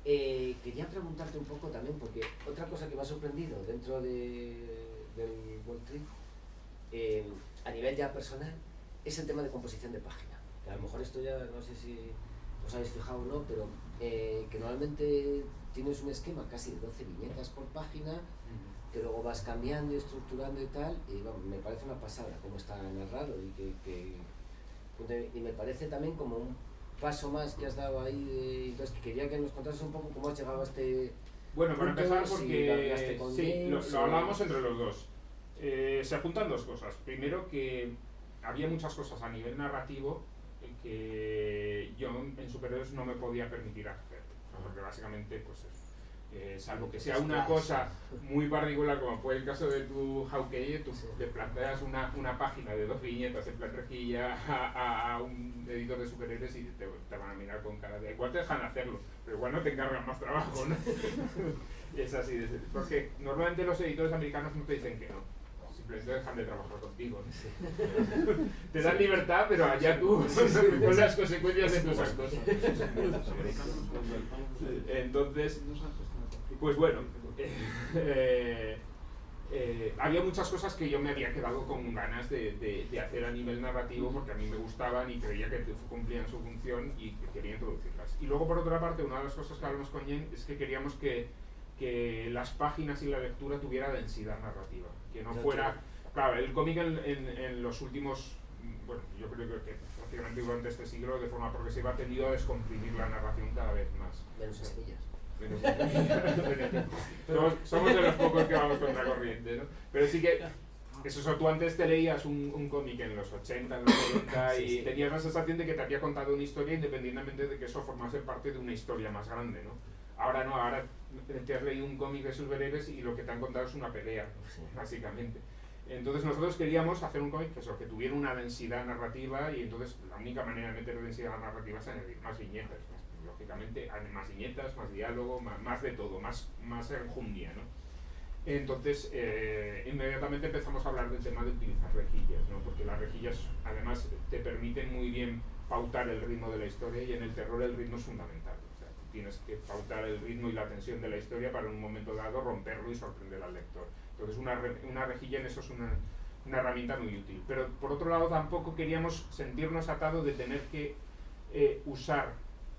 Quería preguntarte un poco también, porque otra cosa que me ha sorprendido dentro del World Tree, a nivel ya personal, es el tema de composición de página. Que a lo mejor esto ya no sé si os habéis fijado o no, pero que normalmente tienes un esquema casi de 12 viñetas por página, que luego vas cambiando y estructurando y tal, y bueno, me parece una pasada cómo está narrado y me parece también como un paso más que has dado ahí, entonces quería que nos contases un poco cómo has llegado a este Bueno, para punto, empezar, si porque hablaste con sí, James, lo hablábamos entre los dos. Se juntan dos cosas. Primero, que había muchas cosas a nivel narrativo que yo en superhéroes no me podía permitir hacer, porque básicamente pues salvo que sea una cosa muy particular, como fue el caso de tu Hawkeye, tú te planteas una página de 2 viñetas en plan rejilla a un editor de superhéroes y te van a mirar con cara de igual te dejan hacerlo, pero igual no te encargan más trabajo, ¿no? Es así, porque normalmente los editores americanos no te dicen que no, simplemente dejan de trabajar contigo, ¿no? Te dan libertad, pero allá tú con las consecuencias de tus actos. Entonces, pues bueno, había muchas cosas que yo me había quedado con ganas de hacer a nivel narrativo porque a mí me gustaban y creía que cumplían su función y que quería introducirlas. Y luego, por otra parte, una de las cosas que hablamos con Jen es que queríamos que las páginas y la lectura tuviera densidad narrativa, que no fuera... Claro, el cómic en los últimos... Bueno, yo creo que prácticamente durante este siglo, de forma progresiva, ha tendido a descomprimir la narración cada vez más. Menos semillas. Somos de los pocos que vamos contra corriente, ¿no? Pero sí que eso, tú antes te leías un cómic en los 80, en los 90 y tenías la sensación de que te había contado una historia independientemente de que eso formase parte de una historia más grande, ¿no? Ahora no, ahora te has leído un cómic de superhéroes y lo que te han contado es una pelea, básicamente. Entonces nosotros queríamos hacer un cómic que tuviera una densidad narrativa y entonces la única manera de meter densidad narrativa es añadir más viñetas, lógicamente más viñetas, más diálogo, más de todo, más enjundia, ¿no? Entonces inmediatamente empezamos a hablar del tema de utilizar rejillas, ¿no? Porque las rejillas además te permiten muy bien pautar el ritmo de la historia y en el terror el ritmo es fundamental. O sea, tú tienes que pautar el ritmo y la tensión de la historia para en un momento dado romperlo y sorprender al lector. Entonces una rejilla en eso es una herramienta muy útil. Pero por otro lado tampoco queríamos sentirnos atados de tener que usar,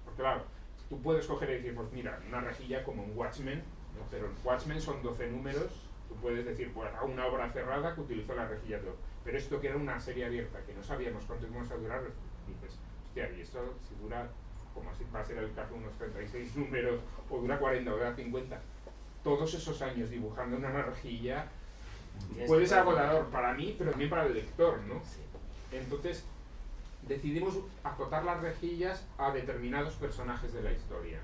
porque claro, tú puedes coger y decir, pues mira, una rejilla como un Watchmen, ¿no? Pero en Watchmen son 12 números, tú puedes decir, pues a una obra cerrada que utilizó la rejilla de oro. Pero esto que era una serie abierta, que no sabíamos cuánto íbamos a durar, dices, hostia, y esto si dura, como así va a ser el caso, unos 36 números, o dura 40 o dura 50, todos esos años dibujando una rejilla, puede ser agotador para mí, pero también para el lector, ¿no? Entonces, decidimos acotar las rejillas a determinados personajes de la historia.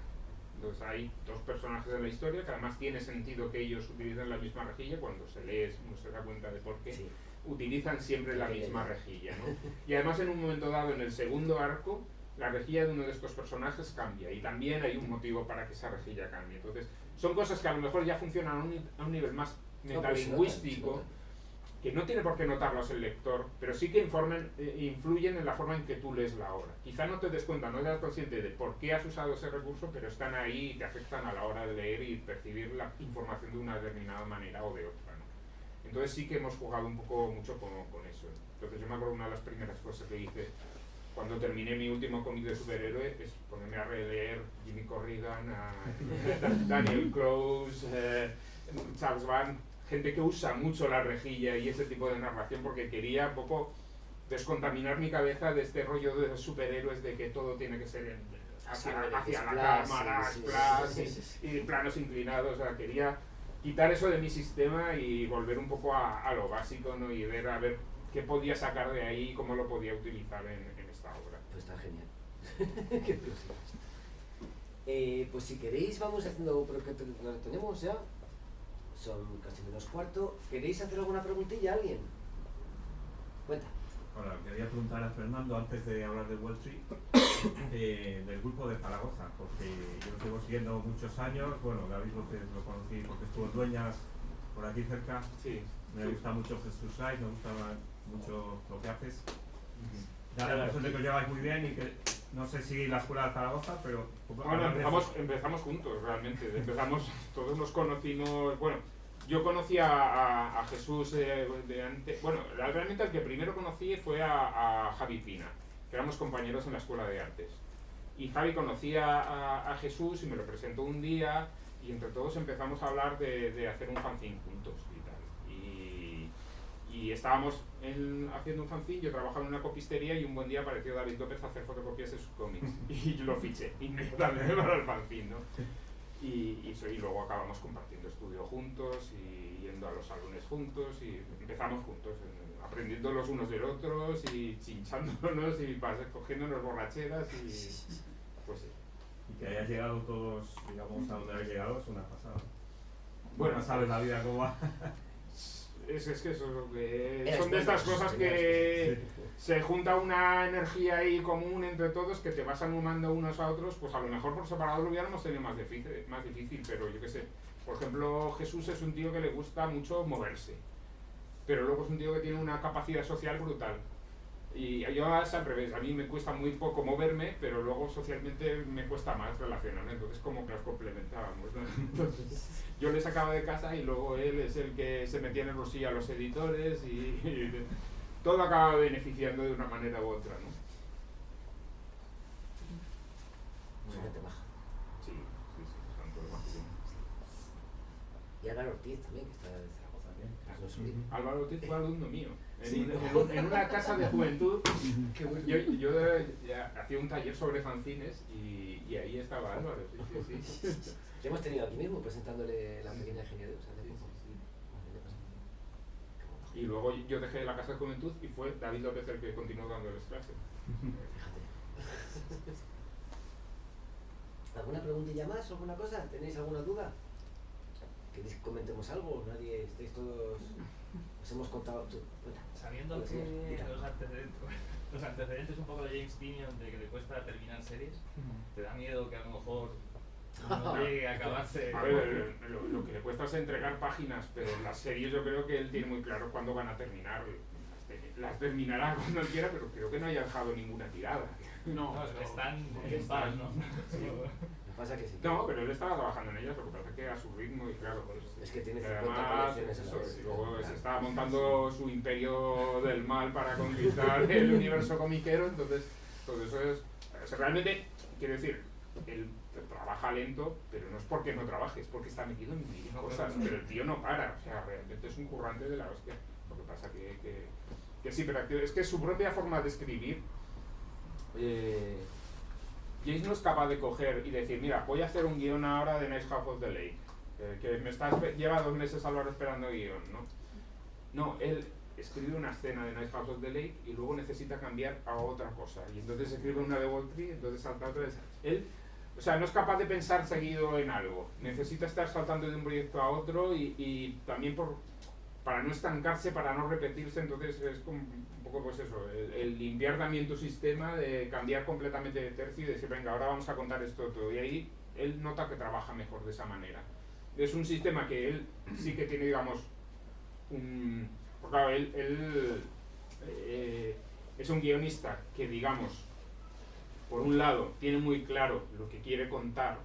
Entonces hay 2 personajes de la historia que además tiene sentido que ellos utilicen la misma rejilla, cuando se lee uno se da cuenta de por qué utilizan siempre la misma rejilla, ¿no? Y además en un momento dado, en el segundo arco, la rejilla de uno de estos personajes cambia y también hay un motivo para que esa rejilla cambie. Entonces son cosas que a lo mejor ya funcionan a un nivel más metalingüístico, que no tiene por qué notarlos el lector, pero sí que influyen en la forma en que tú lees la obra. Quizá no te des cuenta, no seas consciente de por qué has usado ese recurso, pero están ahí y te afectan a la hora de leer y percibir la información de una determinada manera o de otra, ¿no? Entonces sí que hemos jugado mucho con eso. Entonces yo me acuerdo una de las primeras cosas que hice cuando terminé mi último cómic de superhéroe es ponerme a releer Jimmy Corrigan, a Daniel Close, Charles Vance, gente que usa mucho la rejilla y ese tipo de narración porque quería un poco descontaminar mi cabeza de este rollo de superhéroes de que todo tiene que ser hacia la cámara, y planos inclinados. O sea, quería quitar eso de mi sistema y volver un poco a lo básico, ¿no? Y ver a ver qué podía sacar de ahí y cómo lo podía utilizar en esta obra. Pues está genial. Qué pues si queréis vamos haciendo, pero que lo tenemos ya. Son casi menos cuarto. ¿Queréis hacer alguna preguntilla a alguien? Cuenta. Ahora, quería preguntar a Fernando, antes de hablar de Wall Street, del grupo de Zaragoza, porque yo lo llevo siguiendo muchos años. Bueno, David López lo conocí porque estuvo en Dueñas, por aquí cerca. Sí. Me gusta mucho Jesús Saiz, me gusta mucho lo que haces. Da la impresión de que os lleváis muy bien y que no sé si la escuela de Zaragoza, pero... Bueno, empezamos juntos realmente. Todos nos conocimos, bueno, yo conocí a Jesús de antes, bueno, realmente el que primero conocí fue a Javi Pina, que éramos compañeros en la escuela de artes. Y Javi conocía a Jesús y me lo presentó un día y entre todos empezamos a hablar de hacer un fanzine juntos y tal. Y estábamos haciendo un fanzine, yo trabajaba en una copistería y un buen día apareció David López a hacer fotocopias de sus cómics y yo lo fiché inmediatamente para el fanzine, ¿no? Y luego acabamos compartiendo estudio juntos y yendo a los salones juntos y empezamos juntos, aprendiendo los unos de los otros y chinchándonos y cogiéndonos borracheras y pues sí. Y que hayas llegado todos, digamos, a donde habéis llegado es una pasada. Bueno, no sabes la vida cómo va. Es que eso es lo que son de estas cosas que se junta una energía ahí común entre todos que te vas animando unos a otros, pues a lo mejor por separado lo hubiéramos tenido más difícil, pero yo qué sé. Por ejemplo, Jesús es un tío que le gusta mucho moverse, pero luego es un tío que tiene una capacidad social brutal. Y yo es al revés, a mí me cuesta muy poco moverme, pero luego socialmente me cuesta más relacionarme, entonces como que nos complementábamos, ¿no? Entonces, yo le sacaba de casa y luego él es el que se metía en el bolsillo a los editores y todo acaba beneficiando de una manera u otra, ¿no? Gente baja. Sí, son todos más. Y Álvaro Ortiz también, que está de Zaragoza también. Álvaro Ortiz fue alumno mío. Sí, en una casa de juventud. Qué bueno. Yo hacía un taller sobre fanzines y ahí estaba Álvaro. Sí. Le hemos tenido aquí mismo presentándole la pequeña ingeniería. Y luego yo dejé la casa de juventud y fue David López el que continuó dándoles clase. Fíjate. ¿Alguna preguntilla más? ¿Alguna cosa? ¿Tenéis alguna duda? ¿Queréis que comentemos algo? ¿Nadie? ¿Estáis todos...? Os hemos contado... Sabiendo que los antecedentes un poco de James Tynion de que le cuesta terminar series, ¿te da miedo que a lo mejor no llegue a acabarse? A ver, lo que le cuesta es entregar páginas, pero las series yo creo que él tiene muy claro cuándo van a terminar. Las terminará cuando él quiera, pero creo que no haya dejado ninguna tirada. No, están en paz, ¿no? Sí. Me pasa que sí. No, pero él estaba trabajando en ellas, lo que pasa es que a su ritmo y claro, pues, es que tiene 50 además, colecciones a la vez. luego se estaba montando su imperio del mal para conquistar el universo comiquero, entonces todo eso es realmente, quiero decir, él trabaja lento, pero no es porque no trabaje, es porque está metido en mil cosas, pero el tío no para, o sea, realmente es un currante de la hostia. Lo que pasa que sí, pero es que su propia forma de escribir, James no es capaz de coger y decir, mira, voy a hacer un guión ahora de Nice House of the Lake, que lleva 2 meses Álvaro esperando guión, ¿no? No, él escribe una escena de Nice House of the Lake y luego necesita cambiar a otra cosa, y entonces escribe una de Wall Street, entonces salta otra vez. Él, o sea, no es capaz de pensar seguido en algo, necesita estar saltando de un proyecto a otro y también para no estancarse, para no repetirse, entonces es como un poco pues eso, el limpiar también tu sistema, de cambiar completamente de tercio y decir, venga, ahora vamos a contar esto todo, y ahí él nota que trabaja mejor de esa manera. Es un sistema que él sí que tiene, digamos, porque claro, él es un guionista que, digamos, por un lado tiene muy claro lo que quiere contar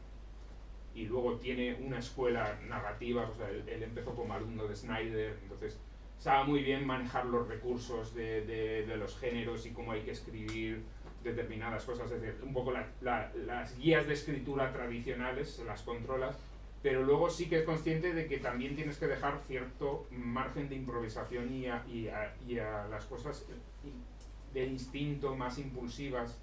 y luego tiene una escuela narrativa, o sea, él empezó como alumno de Snyder, entonces sabe muy bien manejar los recursos de los géneros y cómo hay que escribir determinadas cosas, es decir, un poco las guías de escritura tradicionales se las controlas, pero luego sí que es consciente de que también tienes que dejar cierto margen de improvisación y a las cosas de instinto más impulsivas,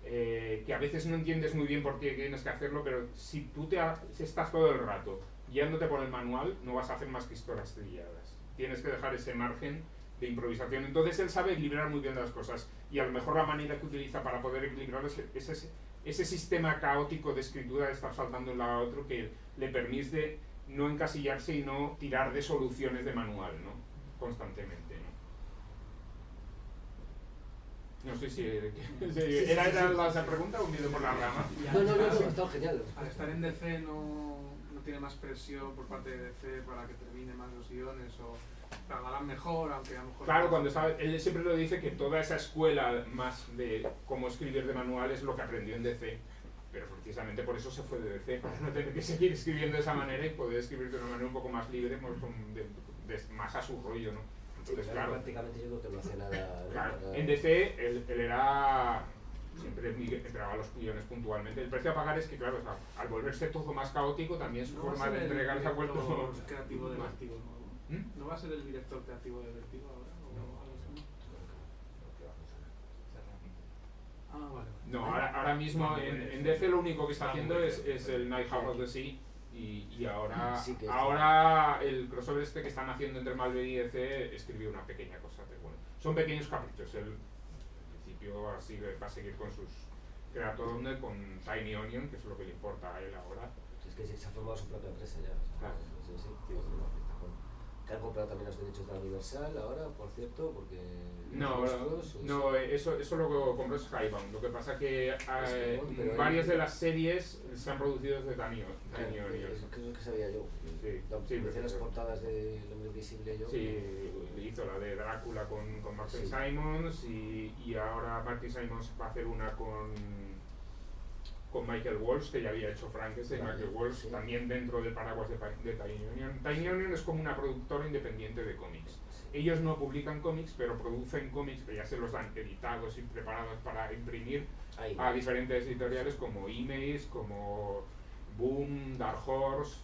que a veces no entiendes muy bien por qué tienes que hacerlo, pero si tú si estás todo el rato guiándote por el manual, no vas a hacer más que historias trilladas. Tienes que dejar ese margen de improvisación. Entonces él sabe equilibrar muy bien las cosas, y a lo mejor la manera que utiliza para poder equilibrar es ese sistema caótico de escritura de estar saltando de un lado a otro, que le permite no encasillarse y no tirar de soluciones de manual, ¿no? Constantemente, ¿no? No sé si era la pregunta o un video por la rama. No, está genial. Al estar en DC no tiene más presión por parte de DC para que termine más los guiones, o tardarán mejor, aunque a lo mejor... Claro, cuando estaba, él siempre lo dice que toda esa escuela más de cómo escribir de manual es lo que aprendió en DC, pero precisamente por eso se fue de DC, para no tener que seguir escribiendo de esa manera y poder escribir de una manera un poco más libre, más a su rollo, ¿no? Entonces, claro, prácticamente yo creo que no hace nada. claro, en DC él era... siempre entregaba los guiones puntualmente. El precio a pagar es que, claro, o sea, al volverse todo más caótico, también su forma de entregar se ha vuelto... creativo de Vertigo, ¿no? ¿Mm? ¿No va a ser el director creativo de Vertigo ahora? ¿O algo así? Ah, vale. No, ahora mismo en DC lo único que está haciendo es el Night House of the Sea y ahora, Sí que ahora el crossover este que están haciendo entre Marvel y DC escribió una pequeña cosa, pero bueno, son pequeños caprichos. Él en principio así va a seguir con sus Creator con Tiny Onion, que es lo que le importa a él ahora. Es que se ha formado su propia empresa ya. O sea, Claro. sí, que han comprado también los derechos de la Universal ahora, por cierto, porque... No, eso lo compró Skybound. Lo que pasa que pero varias de las series se han producido desde Tiny Onion. Creo que sabía yo. Sí, Hice las portadas de El Hombre Invisible yo. Sí, hizo la de Drácula con Martin Sí. Simons y ahora Martin Simons va a hacer una con Michael Walsh, que ya había hecho Frankenstein. Vale, Michael Walsh sí. también dentro del paraguas de Tiny Onion. Tiny Onion es como una productora independiente de cómics. Ellos no publican cómics, pero producen cómics que ya se los dan editados y preparados para imprimir Ahí. a diferentes editoriales como Emails, como Boom, Dark Horse.